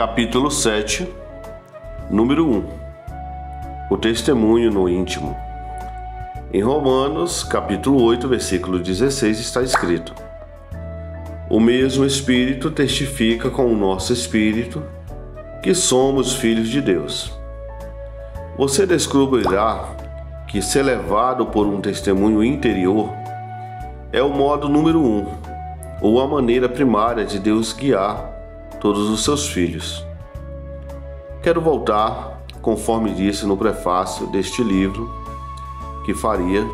Capítulo 7, número 1. O testemunho no íntimo. Em Romanos, capítulo 8, versículo 16, está escrito: O mesmo Espírito testifica com o nosso espírito que somos filhos de Deus. Você descobrirá que ser levado por um testemunho interior é o modo número 1, ou a maneira primária de Deus guiar todos os seus filhos. Quero voltar, conforme disse no prefácio deste livro, que faria,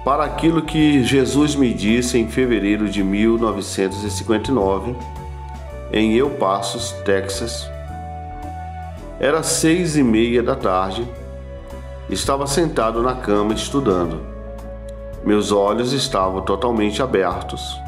para aquilo que Jesus me disse em fevereiro de 1959, em El Paso, Texas. Era 6:30 da tarde, estava sentado na cama estudando. Meus olhos estavam totalmente abertos.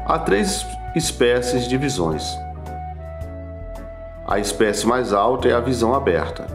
Há 3 espécies de visões. A espécie mais alta é a visão aberta.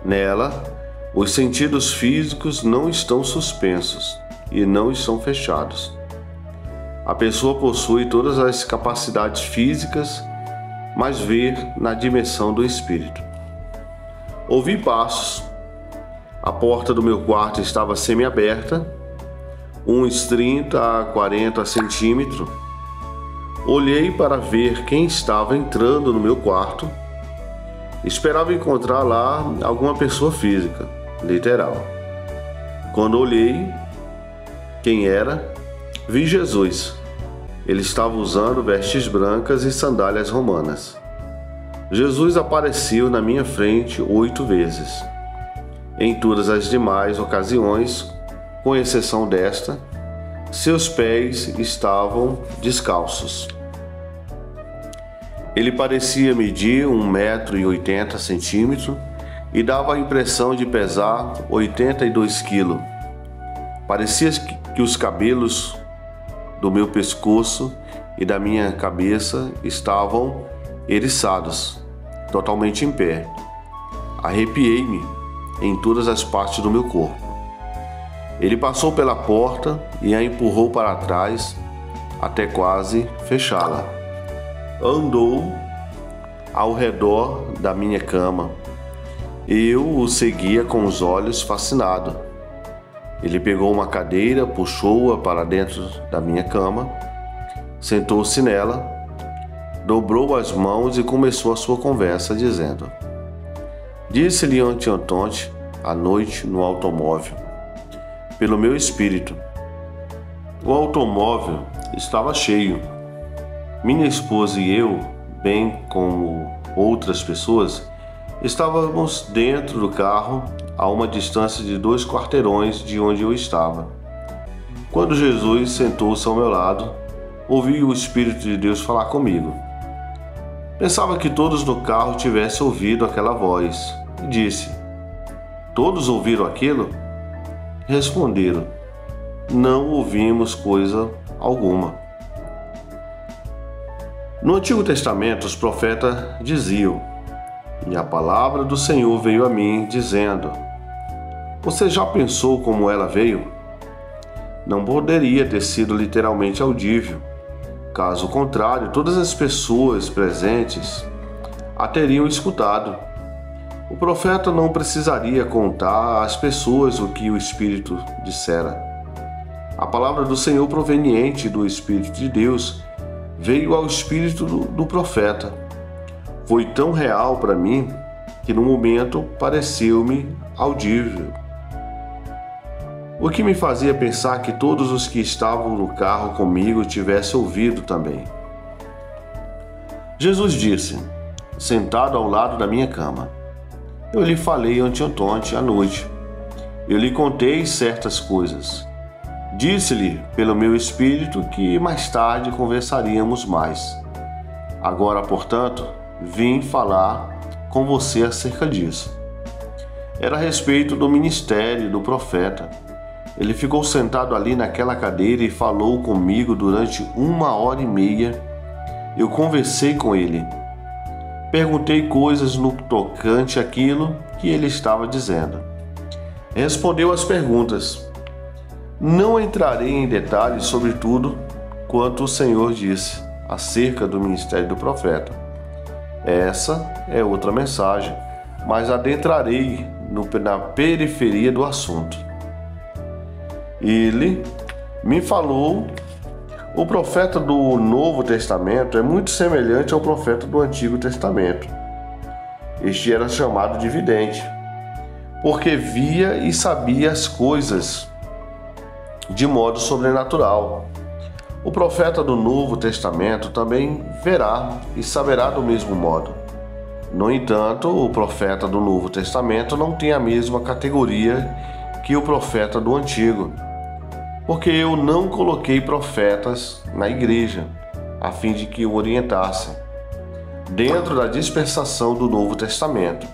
Nela, os sentidos físicos não estão suspensos e não estão fechados. A pessoa possui todas as capacidades físicas, mas vê na dimensão do espírito. Ouvi passos. A porta do meu quarto estava semi-aberta, uns 30 a 40 centímetros. Olhei para ver quem estava entrando no meu quarto. Esperava encontrar lá alguma pessoa física, literal. Quando olhei quem era, vi Jesus. Ele estava usando vestes brancas e sandálias romanas. Jesus apareceu na minha frente 8 vezes. Em todas as demais ocasiões, com exceção desta, seus pés estavam descalços. Ele parecia medir 1,80 m e dava a impressão de pesar 82 kg. Parecia que os cabelos do meu pescoço e da minha cabeça estavam eriçados, totalmente em pé. Arrepiei-me em todas as partes do meu corpo. Ele passou pela porta e a empurrou para trás até quase fechá-la. Andou ao redor da minha cama. Eu o seguia com os olhos fascinado. Ele pegou uma cadeira, puxou-a para dentro da minha cama, sentou-se nela, dobrou as mãos e começou a sua conversa, dizendo: Disse-lhe anteontem à noite no automóvel, pelo meu espírito. O automóvel estava cheio. Minha esposa e eu, bem como outras pessoas, estávamos dentro do carro a uma distância de 2 quarteirões de onde eu estava. Quando Jesus sentou-se ao meu lado, ouvi o Espírito de Deus falar comigo. Pensava que todos no carro tivessem ouvido aquela voz e disse: Todos ouviram aquilo? Responderam: Não ouvimos coisa alguma. No Antigo Testamento, os profetas diziam: E a palavra do Senhor veio a mim, dizendo: Você já pensou como ela veio? Não poderia ter sido literalmente audível. Caso contrário, todas as pessoas presentes a teriam escutado. O profeta não precisaria contar às pessoas o que o Espírito dissera. A palavra do Senhor proveniente do Espírito de Deus veio ao espírito do profeta. Foi tão real para mim que no momento pareceu-me audível. O que me fazia pensar que todos os que estavam no carro comigo tivessem ouvido também. Jesus disse, sentado ao lado da minha cama: Eu lhe falei anteontem à noite. Eu lhe contei certas coisas. Disse-lhe pelo meu espírito que mais tarde conversaríamos mais. Agora, portanto, vim falar com você acerca disso. Era a respeito do ministério do profeta. Ele ficou sentado ali naquela cadeira e falou comigo durante 1h30. Eu conversei com ele. Perguntei coisas no tocante àquilo que ele estava dizendo. Respondeu às perguntas. Não entrarei em detalhes sobre tudo quanto o Senhor disse. acerca do ministério do profeta. Essa é outra mensagem, mas adentrarei na periferia do assunto. Ele me falou: o profeta do Novo Testamento é muito semelhante ao profeta do Antigo Testamento. Este era chamado de vidente, porque via e sabia as coisas de modo sobrenatural. O profeta do Novo Testamento também verá e saberá do mesmo modo. No entanto, o profeta do Novo Testamento não tem a mesma categoria que o profeta do Antigo, porque eu não coloquei profetas na igreja, a fim de que o orientassem, dentro da dispensação do Novo Testamento.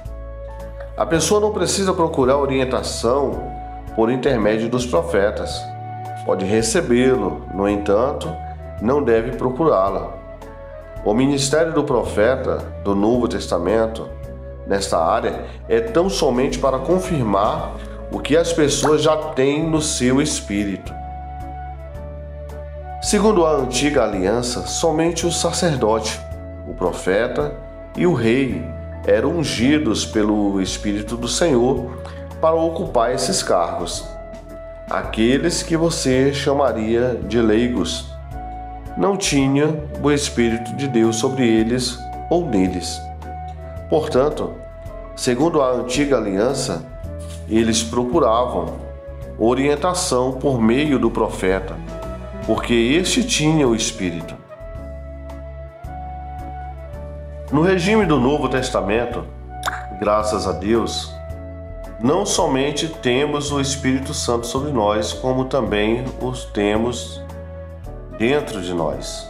A pessoa não precisa procurar orientação por intermédio dos profetas. Pode recebê-lo, no entanto, não deve procurá-la. O ministério do profeta do Novo Testamento, nesta área, é tão somente para confirmar o que as pessoas já têm no seu espírito. Segundo a antiga aliança, somente o sacerdote, o profeta e o rei eram ungidos pelo Espírito do Senhor para ocupar esses cargos. Aqueles que você chamaria de leigos não tinham o Espírito de Deus sobre eles ou neles. Portanto, segundo a antiga aliança, eles procuravam orientação por meio do profeta, porque este tinha o Espírito. No regime do Novo Testamento, graças a Deus, não somente temos o Espírito Santo sobre nós, como também os temos dentro de nós.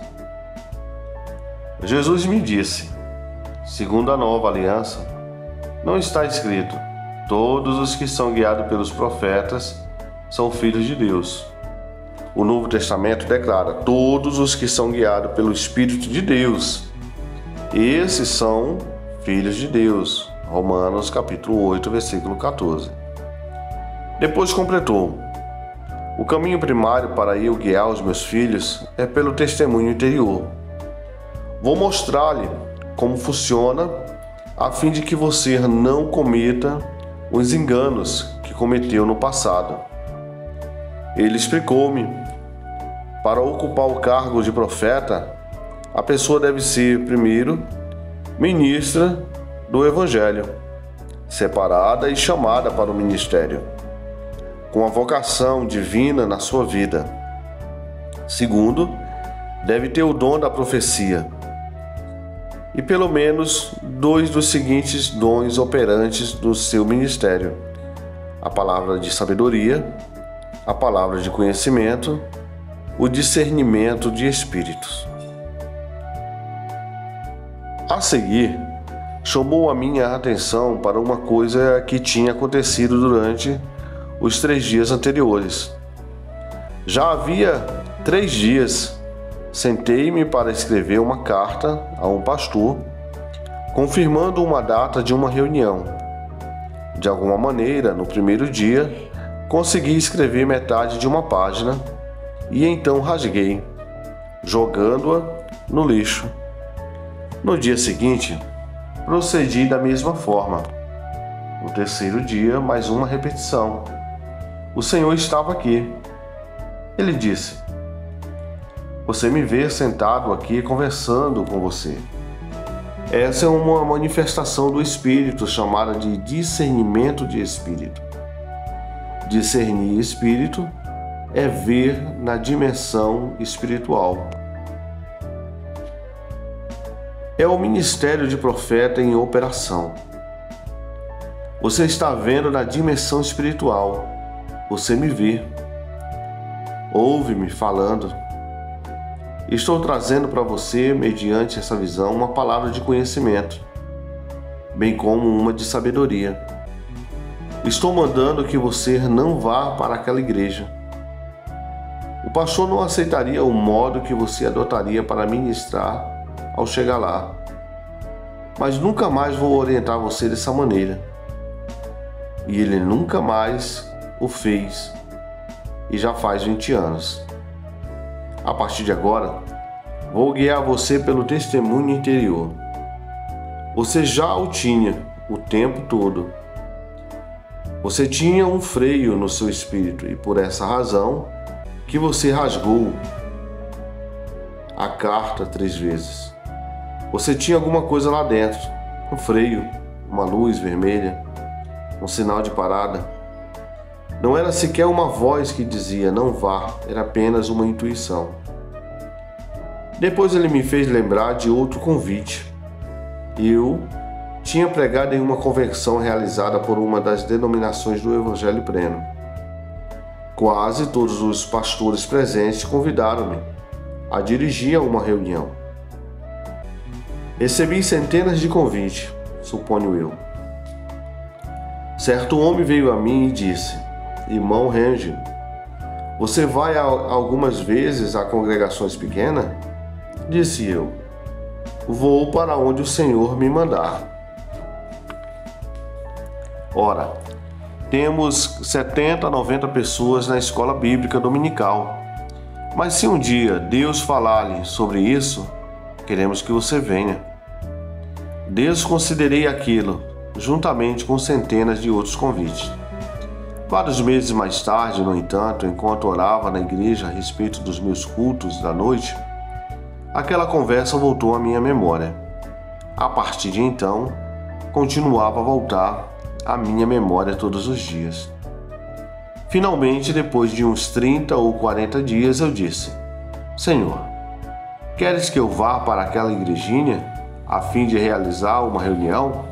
Jesus me disse, segundo a nova aliança, não está escrito: todos os que são guiados pelos profetas são filhos de Deus. O Novo Testamento declara: todos os que são guiados pelo Espírito de Deus, esses são filhos de Deus. Romanos capítulo 8, versículo 14. Depois completou: o caminho primário para eu guiar os meus filhos é pelo testemunho interior. Vou mostrar-lhe como funciona, a fim de que você não cometa os enganos que cometeu no passado. Ele explicou-me: para ocupar o cargo de profeta, a pessoa deve ser, primeiro, ministra do Evangelho, separada e chamada para o ministério, com a vocação divina na sua vida. Segundo, deve ter o dom da profecia e pelo menos 2 dos seguintes dons operantes do seu ministério: a palavra de sabedoria, a palavra de conhecimento, o discernimento de espíritos. A seguir, chamou a minha atenção para uma coisa que tinha acontecido durante os 3 dias anteriores. Já havia 3 dias, sentei-me para escrever uma carta a um pastor, confirmando uma data de uma reunião. De alguma maneira, no primeiro dia, consegui escrever metade de uma página e então rasguei, jogando-a no lixo. No dia seguinte, procedi da mesma forma. No terceiro dia, mais uma repetição. O Senhor estava aqui. Ele disse: você me vê sentado aqui conversando com você. Essa é uma manifestação do Espírito chamada de discernimento de espírito. Discernir espírito é ver na dimensão espiritual. É o ministério de profeta em operação. Você está vendo na dimensão espiritual. Você me vê. Ouve-me falando. Estou trazendo para você, mediante essa visão, uma palavra de conhecimento, bem como uma de sabedoria. Estou mandando que você não vá para aquela igreja. O pastor não aceitaria o modo que você adotaria para ministrar ao chegar lá. Mas nunca mais vou orientar você dessa maneira. E ele nunca mais o fez. E já faz 20 anos. A partir de agora, Vou guiar você pelo testemunho interior. Você já o tinha o tempo todo. Você tinha um freio no seu espírito e por essa razão que você rasgou a carta 3 vezes. Você tinha alguma coisa lá dentro, um freio, uma luz vermelha, um sinal de parada. Não era sequer uma voz que dizia não vá, era apenas uma intuição. Depois ele me fez lembrar de outro convite. Eu tinha pregado em uma convenção realizada por uma das denominações do Evangelho Pleno. Quase todos os pastores presentes convidaram-me a dirigir a uma reunião. Recebi centenas de convites, suponho eu. Certo homem veio a mim e disse: Irmão Range, você vai algumas vezes a congregações pequenas? Disse eu: Vou para onde o Senhor me mandar. Ora, temos 70 a 90 pessoas na escola bíblica dominical. Mas se um dia Deus falar-lhe sobre isso, queremos que você venha. Desconsiderei aquilo, juntamente com centenas de outros convites. Vários meses mais tarde, no entanto, enquanto orava na igreja a respeito dos meus cultos da noite, aquela conversa voltou à minha memória. A partir de então, continuava a voltar à minha memória todos os dias. Finalmente, depois de uns 30 ou 40 dias, eu disse: Senhor, queres que eu vá para aquela igrejinha a fim de realizar uma reunião?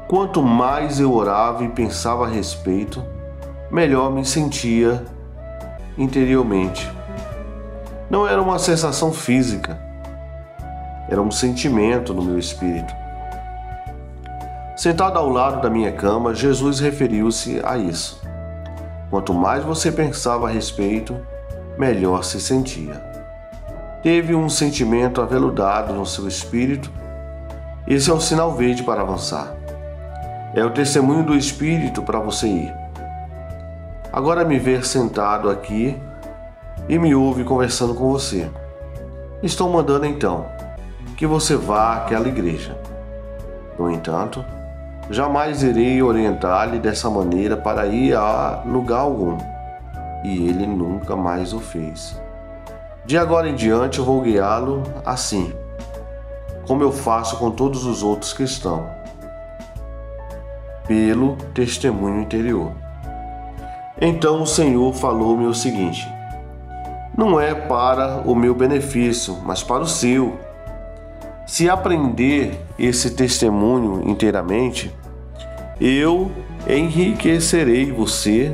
Quanto mais eu orava e pensava a respeito, melhor me sentia interiormente. Não era uma sensação física, era um sentimento no meu espírito. Sentado ao lado da minha cama, Jesus referiu-se a isso. Quanto mais você pensava a respeito, melhor se sentia. Teve um sentimento aveludado no seu espírito. Esse é o sinal verde para avançar. É o testemunho do Espírito para você ir. Agora me ver sentado aqui e me ouve conversando com você. Estou mandando então que você vá àquela igreja. No entanto, jamais irei orientar-lhe dessa maneira para ir a lugar algum. E ele nunca mais o fez. De agora em diante eu vou guiá-lo assim, como eu faço com todos os outros cristãos, pelo testemunho interior. Então o Senhor falou-me o seguinte: não é para o meu benefício, mas para o seu. Se aprender esse testemunho inteiramente, eu enriquecerei você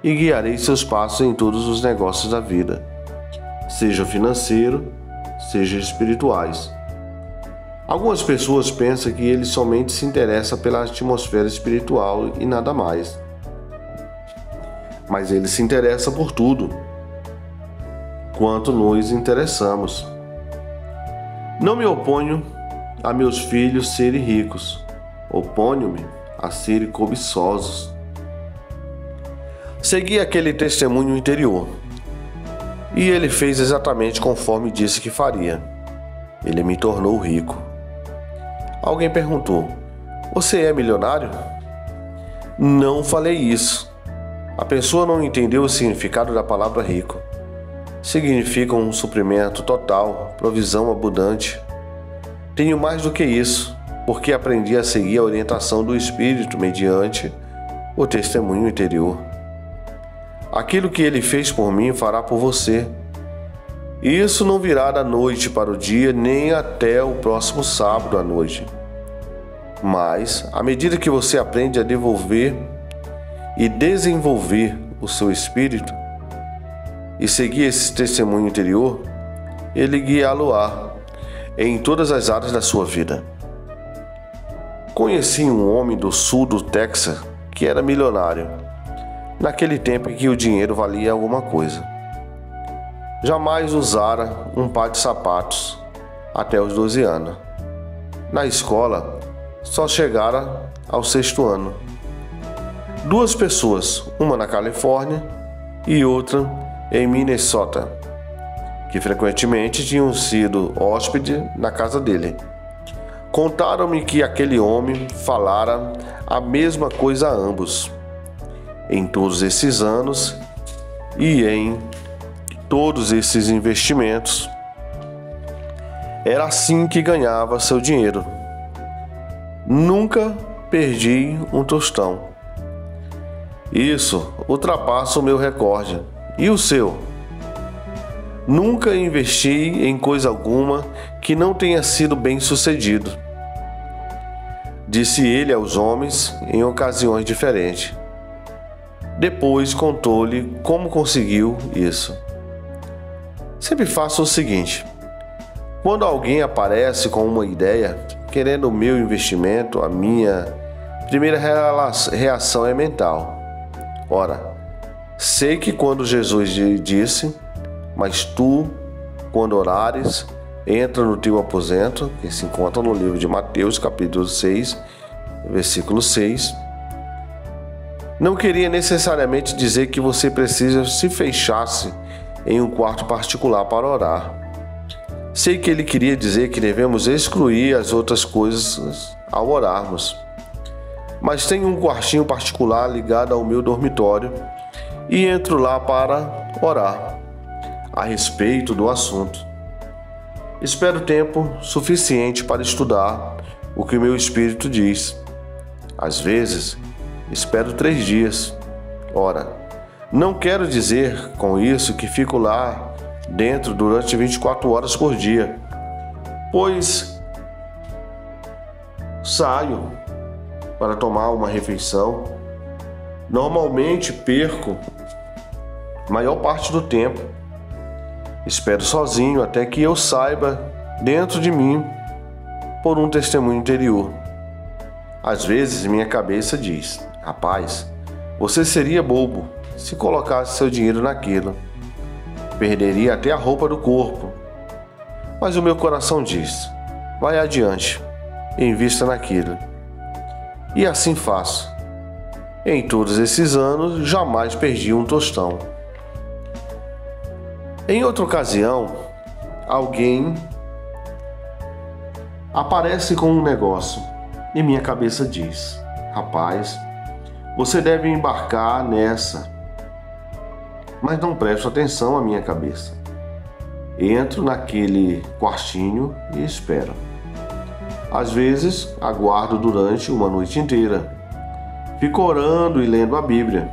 e guiarei seus passos em todos os negócios da vida, seja financeiro, seja espirituais. Algumas pessoas pensam que ele somente se interessa pela atmosfera espiritual e nada mais. Mas ele se interessa por tudo, quanto nos interessamos. Não me oponho a meus filhos serem ricos, oponho-me a serem cobiçosos. Segui aquele testemunho interior, e ele fez exatamente conforme disse que faria. Ele me tornou rico. Alguém perguntou: você é milionário? Não falei isso. A pessoa não entendeu o significado da palavra rico. Significa um suprimento total, provisão abundante. Tenho mais do que isso, porque aprendi a seguir a orientação do Espírito mediante o testemunho interior. Aquilo que ele fez por mim fará por você. Isso não virá da noite para o dia, nem até o próximo sábado à noite. Mas, à medida que você aprende a devolver e desenvolver o seu espírito e seguir esse testemunho interior, ele guiá-lo-á em todas as áreas da sua vida. Conheci um homem do sul do Texas que era milionário, naquele tempo em que o dinheiro valia alguma coisa. Jamais usara um par de sapatos até os 12 anos. Na escola, só chegara ao 6º ano. 2 pessoas, uma na Califórnia e outra em Minnesota, que frequentemente tinham sido hóspede na casa dele. Contaram-me que aquele homem falara a mesma coisa a ambos. Em todos esses anos e em todos esses investimentos, era assim que ganhava seu dinheiro. Nunca perdi um tostão. Isso ultrapassa o meu recorde. E o seu? Nunca investi em coisa alguma que não tenha sido bem sucedido, disse ele aos homens em ocasiões diferentes. Depois contou-lhe como conseguiu isso. Sempre faço o seguinte: quando alguém aparece com uma ideia, querendo o meu investimento, a minha primeira reação é mental. Ora, sei que quando Jesus disse: mas tu, quando orares, entra no teu aposento, que se encontra no livro de Mateus, capítulo 6, versículo 6, não queria necessariamente dizer que você precisa se fechar-se em um quarto particular para orar. Sei que ele queria dizer que devemos excluir as outras coisas ao orarmos. Mas tenho um quartinho particular ligado ao meu dormitório e entro lá para orar a respeito do assunto. Espero tempo suficiente para estudar o que meu espírito diz. Às vezes, espero 3 dias. Ora, não quero dizer com isso que fico lá dentro durante 24 horas por dia, pois saio para tomar uma refeição. Normalmente perco a maior parte do tempo. Espero sozinho até que eu saiba dentro de mim por um testemunho interior. Às vezes minha cabeça diz: rapaz, você seria bobo se colocasse seu dinheiro naquilo. Perderia até a roupa do corpo. Mas o meu coração diz: vai adiante, invista naquilo. E assim faço. Em todos esses anos, jamais perdi um tostão. Em outra ocasião, alguém aparece com um negócio e minha cabeça diz: rapaz, você deve embarcar nessa. Mas não presto atenção à minha cabeça. Entro naquele quartinho e espero. Às vezes, aguardo durante uma noite inteira. Fico orando e lendo a Bíblia,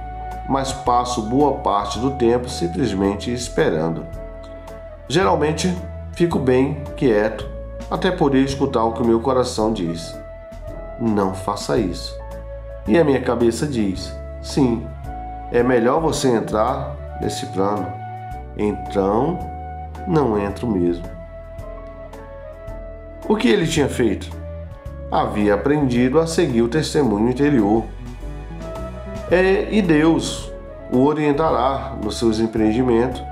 mas passo boa parte do tempo simplesmente esperando. Geralmente, fico bem quieto, até poder escutar o que o meu coração diz. Não faça isso. E a minha cabeça diz: sim, é melhor você entrar nesse plano. Então, não entro mesmo. O que ele tinha feito? Havia aprendido a seguir o testemunho interior. E Deus o orientará nos seus empreendimentos,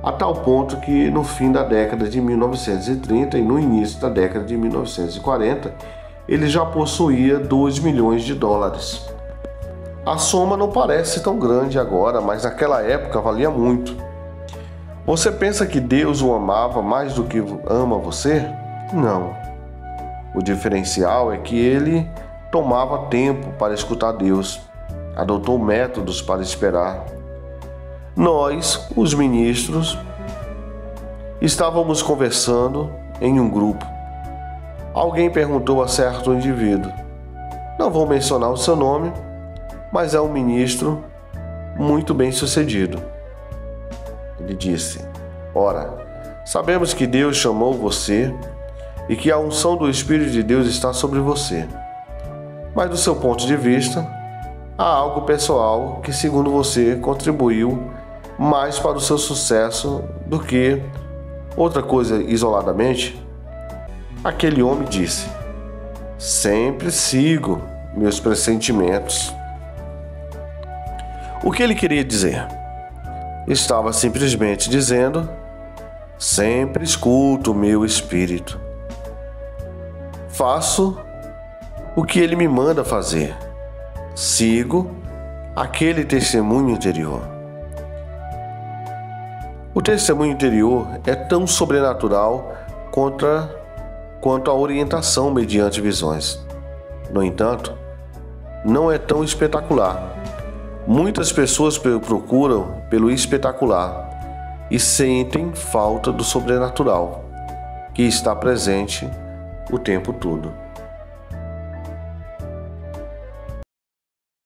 a tal ponto que no fim da década de 1930 e no início da década de 1940, ele já possuía 2 milhões de dólares. A soma não parece tão grande agora, mas naquela época valia muito. Você pensa que Deus o amava mais do que ama você? Não. O diferencial é que ele tomava tempo para escutar Deus. Adotou métodos para esperar. Nós, os ministros, estávamos conversando em um grupo. Alguém perguntou a certo indivíduo: não vou mencionar o seu nome, mas é um ministro muito bem sucedido. Ele disse: ora, sabemos que Deus chamou você e que a unção do Espírito de Deus está sobre você. Mas do seu ponto de vista, há algo pessoal que, segundo você, contribuiu mais para o seu sucesso do que outra coisa isoladamente? Aquele homem disse: sempre sigo meus pressentimentos. O que ele queria dizer? Estava simplesmente dizendo: sempre escuto o meu espírito. Faço o que ele me manda fazer. Sigo aquele testemunho interior. O testemunho interior é tão sobrenatural quanto a orientação mediante visões. No entanto, não é tão espetacular. Muitas pessoas procuram pelo espetacular e sentem falta do sobrenatural, que está presente o tempo todo.